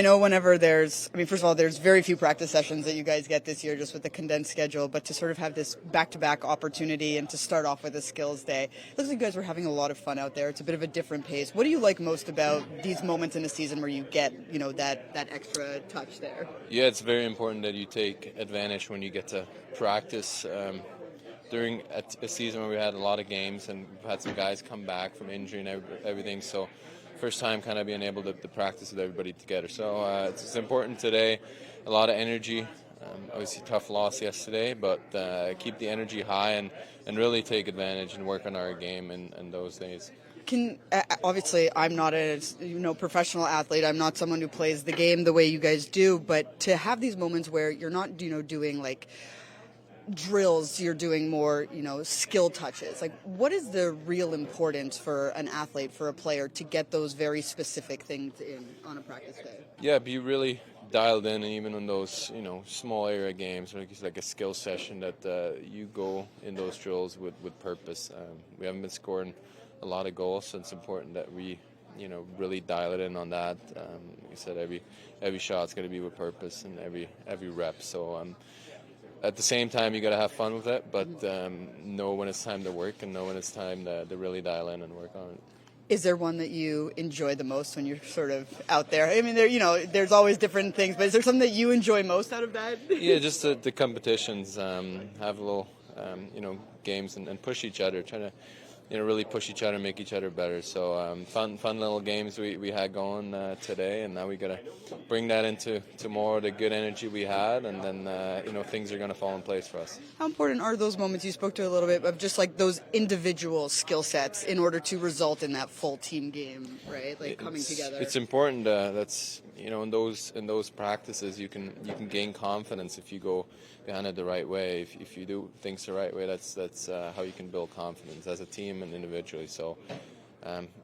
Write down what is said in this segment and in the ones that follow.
I know whenever first of all, there's very few practice sessions that you guys get this year just with the condensed schedule, but to sort of have this back-to-back opportunity and to start off with a skills day, it looks like you guys were having a lot of fun out there. It's a bit of a different pace. What do you like most about these moments in the season where you get, that extra touch there? Yeah, it's very important that you take advantage when you get to practice. During a season where we had a lot of games and we've had some guys come back from injury and everything, so first time kind of being able to practice with everybody together. So it's important today, a lot of energy. Obviously tough loss yesterday, but keep the energy high and really take advantage and work on our game in those days. Obviously, I'm not a professional athlete. I'm not someone who plays the game the way you guys do, but to have these moments where you're not doing like drills, you're doing more, skill touches. Like, what is the real importance for an athlete, for a player, to get those very specific things in on a practice day? Yeah, be really dialed in, and even in those, small area games, like a skill session, that you go in those drills with purpose. We haven't been scoring a lot of goals, so it's important that we, really dial it in on that. Like I said, every shot's got to be with purpose, and every rep. So at the same time, you got to have fun with it, but know when it's time to work and know when it's time to really dial in and work on it. Is there one that you enjoy the most when you're sort of out there? I mean, there's always different things, but is there something that you enjoy most out of that? Yeah, just the competitions, have a little, games and push each other, trying to, really push each other, make each other better. So fun little games we had going today, and now we got to bring that into more the good energy we had, and then things are going to fall in place for us. How important are those moments you spoke to a little bit of, just like those individual skill sets in order to result in that full team game, right? Like coming together. It's important. That's in those practices you can gain confidence if you go behind it the right way. If you do things the right way, that's how you can build confidence as a team and individually. So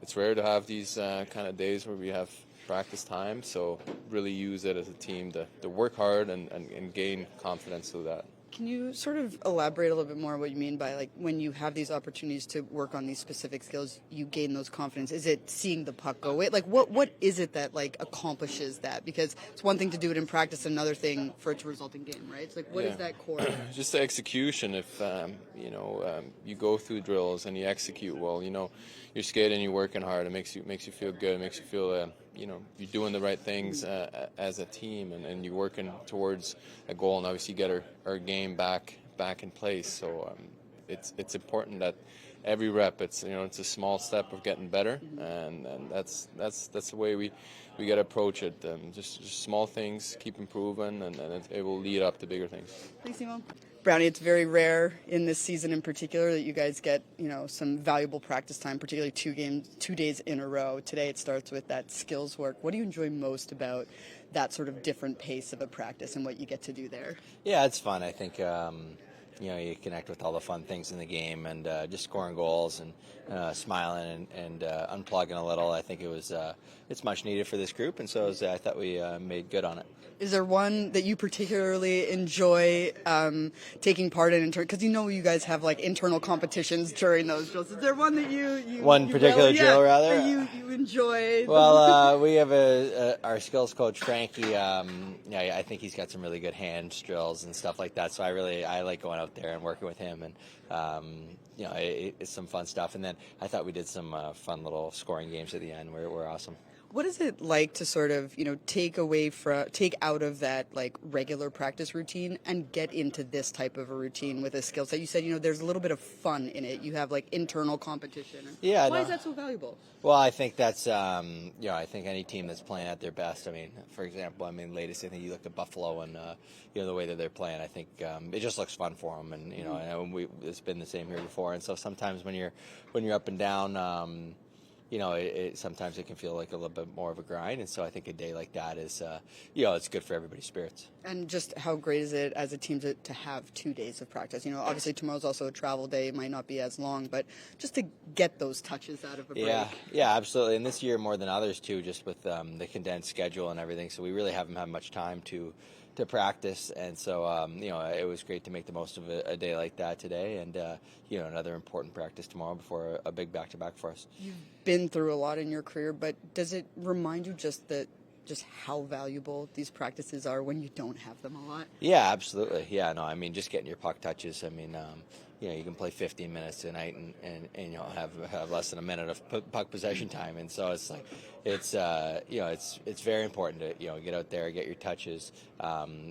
it's rare to have these kind of days where we have practice time. So really use it as a team to work hard and gain confidence through that. Can you sort of elaborate a little bit more on what you mean by, like, when you have these opportunities to work on these specific skills, you gain those confidence? Is it seeing the puck go away? Like, what is it that, like, accomplishes that? Because it's one thing to do it in practice, another thing for it to result in game, right? It's like, what is that core? Just the execution. If, you go through drills and you execute well, you're skating, you're working hard, it makes you feel good, it makes you feel, you're doing the right things as a team, and you're working towards a goal, and obviously get our game back in place. So it's important that every rep, it's a small step of getting better, and that's the way we got to approach it. Just small things, keep improving, and it will lead up to bigger things. Thanks, Simon. Brownie, it's very rare in this season in particular that you guys get, some valuable practice time, particularly 2 days in a row. Today it starts with that skills work. What do you enjoy most about that sort of different pace of a practice and what you get to do there? Yeah, it's fun. I think, you connect with all the fun things in the game, and just scoring goals and smiling and unplugging a little. I think it's much needed for this group, and so I thought we made good on it. Is there one that you particularly enjoy taking part in? Because you guys have like internal competitions during those drills. Is there one that you one particular drill rather that you enjoy? Well, we have our skills coach Frankie. I think he's got some really good hand drills and stuff like that. So I like going out there and working with him, and it's some fun stuff. And then I thought we did some fun little scoring games at the end where were awesome. What is it like to sort of, take out of that like regular practice routine and get into this type of a routine with a skill set? You said, there's a little bit of fun in it. You have like internal competition. Yeah. Why is that so valuable? Well, I think that's, I think any team that's playing at their best. I mean, for example, latest, I think you look at Buffalo and, the way that they're playing, I think it just looks fun for them. And, it's been the same here before. And so sometimes when you're up and down, sometimes it can feel like a little bit more of a grind, and so I think a day like that is, it's good for everybody's spirits. And just how great is it as a team to have 2 days of practice? Obviously tomorrow's also a travel day, it might not be as long, but just to get those touches out of a break. Yeah, absolutely. And this year more than others too, just with the condensed schedule and everything, so we really haven't had much time to practice, and so it was great to make the most of a day like that today, and another important practice tomorrow before a big back-to-back for us. You've been through a lot in your career, but does it remind you just that just how valuable these practices are when you don't have them a lot? Yeah, absolutely. Yeah, no, I mean, just getting your puck touches. I mean, you can play 15 minutes tonight and have less than a minute of puck possession time, and so it's like it's very important to get out there, get your touches,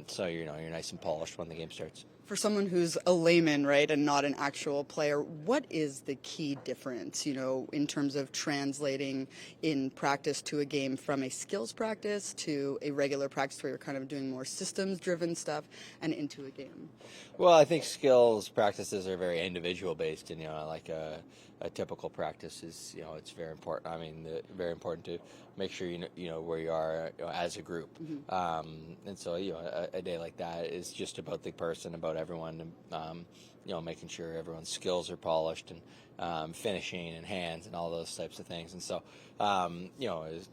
so you're nice and polished when the game starts. For someone who's a layman, right, and not an actual player, what is the key difference, in terms of translating in practice to a game from a skills practice to a regular practice where you're kind of doing more systems-driven stuff and into a game? Well, I think skills practices are very individual based, and like a typical practice is it's very important. I mean, very important to make sure you know where you are as a group, and so a day like that is just about the person, about everyone, making sure everyone's skills are polished and finishing and hands and all those types of things. And so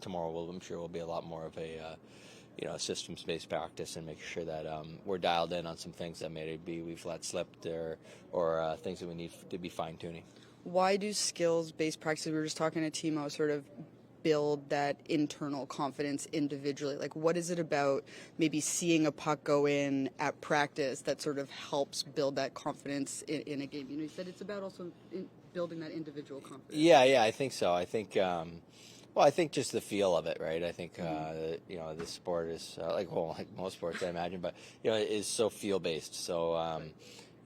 tomorrow I'm sure will be a lot more of a systems-based practice and making sure that we're dialed in on some things that maybe we've let slip or things that we need to be fine-tuning. Why do skills-based practices, we were just talking to Timo, sort of build that internal confidence individually? Like, what is it about maybe seeing a puck go in at practice that sort of helps build that confidence in a game? You said it's about also building that individual confidence. Yeah, I think so. I think I think just the feel of it, right? I think this sport is like most sports, I imagine, but it is so feel based. So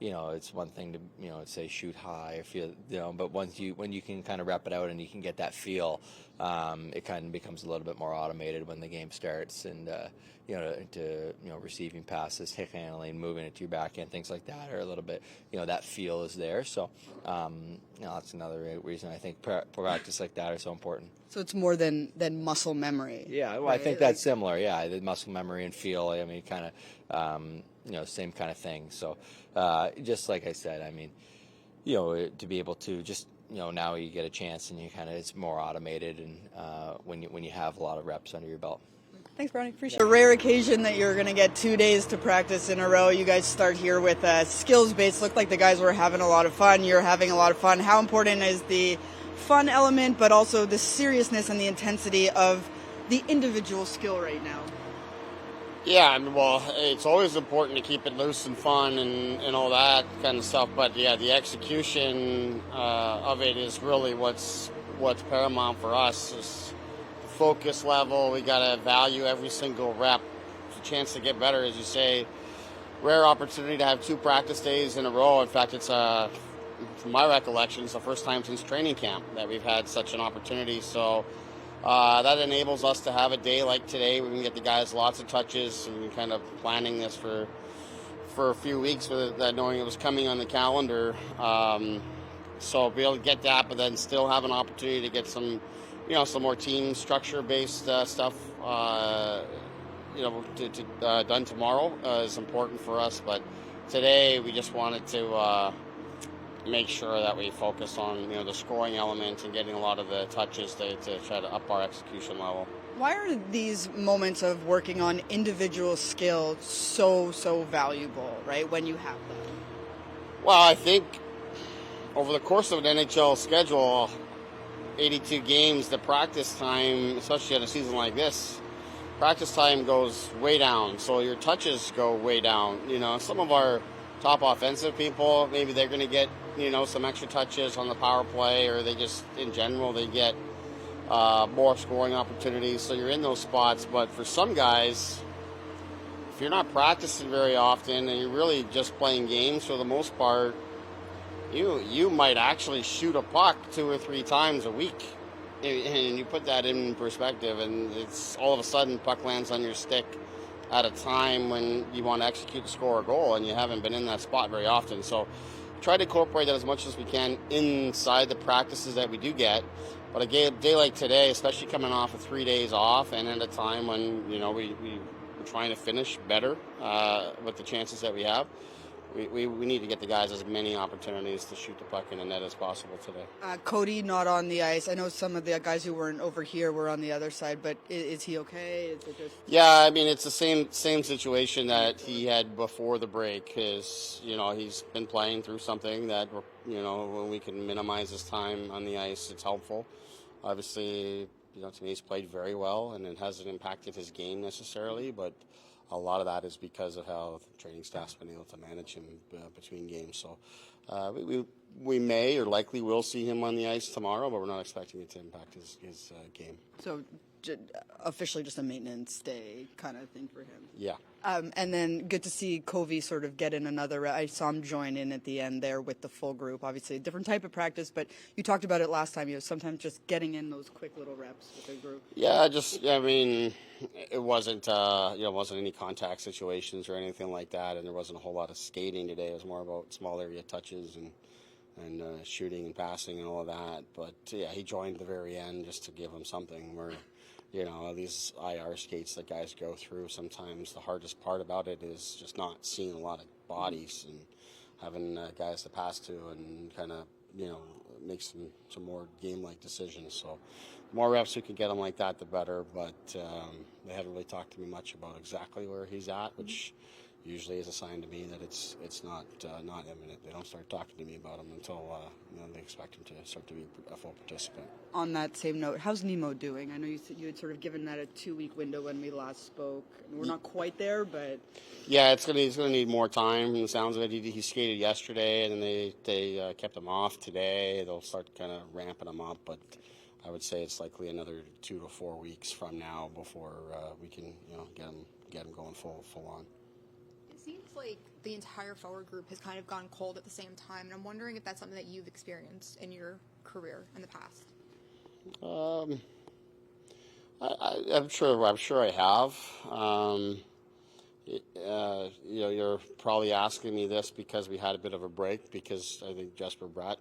it's one thing to say shoot high or feel but when you can kind of rep it out and you can get that feel, it kind of becomes a little bit more automated when the game starts, and receiving passes, hit handling, moving it to your backhand, things like that are a little bit that feel is there. So that's another reason I think practice like that are so important. So it's more than muscle memory. Yeah, well, right? I think that's similar. Yeah, the muscle memory and feel. I mean, kind of, same kind of thing. So, just like I said, I mean, to be able to just, now you get a chance and it's more automated, and when you have a lot of reps under your belt. Thanks, Brownie. Appreciate it. A rare occasion that you're going to get 2 days to practice in a row. You guys start here with skills-based. Looked like the guys were having a lot of fun. You're having a lot of fun. How important is the fun element, but also the seriousness and the intensity of the individual skill right now? Yeah, well, it's always important to keep it loose and fun and all that kind of stuff. But yeah, the execution of it is really what's paramount for us. Is the focus level. We got to value every single rep. It's a chance to get better, as you say. Rare opportunity to have 2 practice days in a row. In fact, it's from my recollection, it's the first time since training camp that we've had such an opportunity. So that enables us to have a day like today where we can get the guys lots of touches, and we're kind of planning this for a few weeks with that, knowing it was coming on the calendar. So be able to get that, but then still have an opportunity to get some more team structure based stuff done tomorrow is important for us. But today we just wanted to make sure that we focus on the scoring element and getting a lot of the touches to try to up our execution level. Why are these moments of working on individual skill so valuable, right, when you have them? Well, I think over the course of an NHL schedule, 82 games, the practice time, especially at a season like this, practice time goes way down, so your touches go way down. Some of our top offensive people, maybe they're going to get some extra touches on the power play, or they just in general they get more scoring opportunities, so you're in those spots. But for some guys, if you're not practicing very often and you're really just playing games for the most part, you might actually shoot a puck 2 or 3 times a week, and you put that in perspective, and it's all of a sudden puck lands on your stick at a time when you want to execute to score a goal, and you haven't been in that spot very often. So try to incorporate that as much as we can inside the practices that we do get. But a day like today, especially coming off of 3 days off and at a time when we're trying to finish better with the chances that we have, we need to get the guys as many opportunities to shoot the puck in the net as possible today. Cody not on the ice. I know some of the guys who weren't over here were on the other side, but is he okay? Is it just... Yeah, I mean, it's the same situation that he had before the break. He's been playing through something that when we can minimize his time on the ice, it's helpful. Obviously, to me, he's played very well, and it hasn't impacted his game necessarily, but a lot of that is because of how the training staff's been able to manage him between games. So we may or likely will see him on the ice tomorrow, but we're not expecting it to impact his game. So officially just a maintenance day kind of thing for him. Yeah. And then good to see Keefe sort of get in another. I saw him join in at the end there with the full group. Obviously, a different type of practice, but you talked about it last time. Sometimes just getting in those quick little reps with a group. Yeah, it wasn't wasn't any contact situations or anything like that, and there wasn't a whole lot of skating today. It was more about small area touches and shooting and passing and all of that. But yeah, he joined at the very end just to give him something where. These IR skates that guys go through, sometimes the hardest part about it is just not seeing a lot of bodies and having guys to pass to and kind of, make some more game-like decisions. So the more reps we can get him like that, the better. But they haven't really talked to me much about exactly where he's at, which usually is a sign to me that it's not imminent. They don't start talking to me about him until they expect him to start to be a full participant. On that same note, how's Nemo doing? I know you had sort of given that a 2-week window when we last spoke. We're not quite there, but yeah, he's gonna need more time. From the sounds of it, he skated yesterday, and then they kept him off today. They'll start kind of ramping him up, but I would say it's likely another 2 to 4 weeks from now before we can get him going full on. It seems like the entire forward group has kind of gone cold at the same time, and I'm wondering if that's something that you've experienced in your career in the past. I'm sure I have. You're probably asking me this because we had a bit of a break, because I think Jesper Bratt,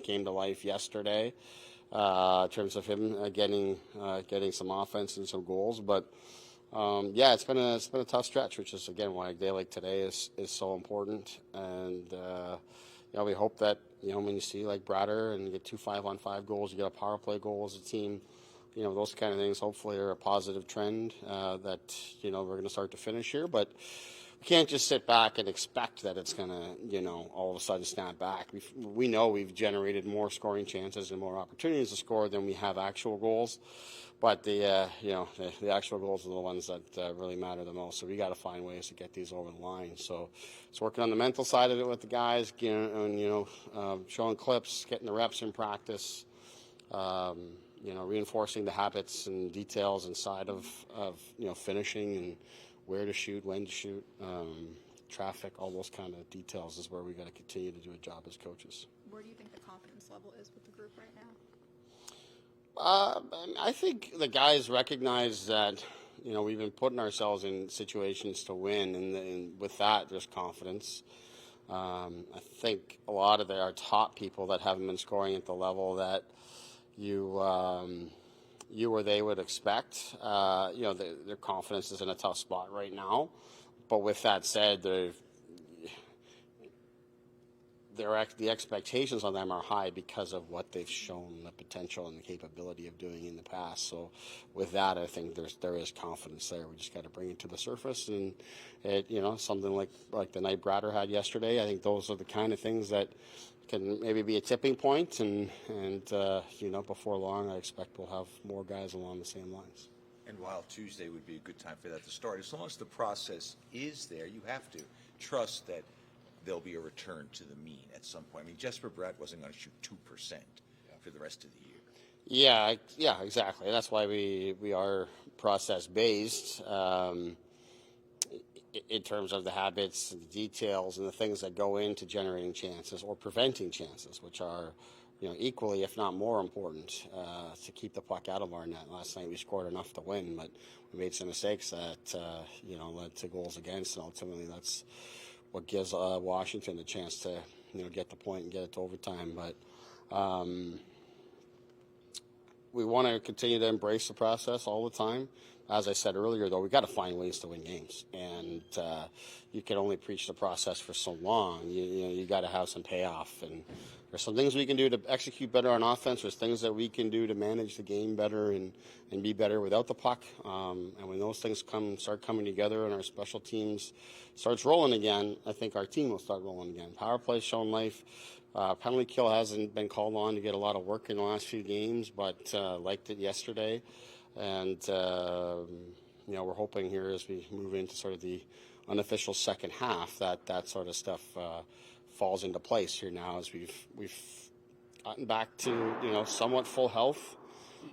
came to life yesterday in terms of him getting some offense and some goals, but. It's been a tough stretch, which is again why a day like today is so important. And we hope that when you see like Bratter and you get 2 5-on-5 goals, you get a power play goal as a team, those kind of things hopefully are a positive trend that we're going to start to finish here. But we can't just sit back and expect that it's going to all of a sudden snap back. We know we've generated more scoring chances and more opportunities to score than we have actual goals. But the actual goals are the ones that really matter the most. So we got to find ways to get these over the line. So it's working on the mental side of it with the guys, showing clips, getting the reps in practice, reinforcing the habits and details inside of finishing and where to shoot, when to shoot, traffic, all those kind of details is where we got to continue to do a job as coaches. Where do you think the confidence level is with the group right now? I think the guys recognize that, we've been putting ourselves in situations to win, and with that, there's confidence. I think a lot of our top people that haven't been scoring at the level that you or they would expect, their confidence is in a tough spot right now. But with that said, the expectations on them are high because of what they've shown, the potential and the capability of doing in the past. So with that, I think there is confidence there. We just got to bring it to the surface, and something like the night Bratter had yesterday. I think those are the kind of things that can maybe be a tipping point, and before long, I expect we'll have more guys along the same lines. And while Tuesday would be a good time for that to start, as long as the process is there, you have to trust that there'll be a return to the mean at some point. I mean, Jesper Bratt wasn't going to shoot 2% for the rest of the year. Yeah, exactly. That's why we are process-based in terms of the habits and the details and the things that go into generating chances or preventing chances, which are equally, if not more important, to keep the puck out of our net. Last night we scored enough to win, but we made some mistakes that led to goals against, and ultimately that's what gives Washington the chance to get the point and get it to overtime. But we want to continue to embrace the process all the time. As I said earlier, though, we got to find ways to win games, and you can only preach the process for so long. You got to have some payoff, and there's some things we can do to execute better on offense. There's things that we can do to manage the game better and be better without the puck. And when those things start coming together and our special teams starts rolling again, I think our team will start rolling again. Power play's shown life. Penalty kill hasn't been called on to get a lot of work in the last few games, but liked it yesterday. And, we're hoping here as we move into sort of the unofficial second half that sort of stuff falls into place here now as we've gotten back to, somewhat full health.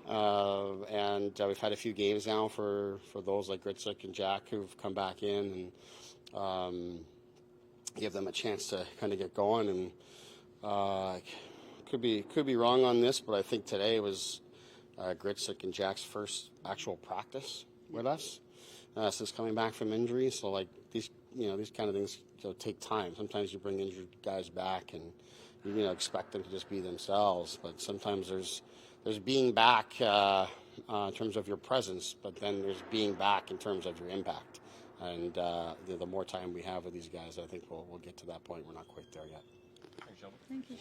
And we've had a few games now for those like Gritzik and Jack who've come back in and give them a chance to kind of get going. And could be wrong on this, but I think today was Gritzik and Jack's first actual practice with us since coming back from injury. So like these kind of things take time. Sometimes you bring injured guys back and you expect them to just be themselves, but sometimes there's being back in terms of your presence, but then there's being back in terms of your impact. And the more time we have with these guys, I think we'll get to that point. We're not quite there yet. Thanks, gentlemen. Thank you.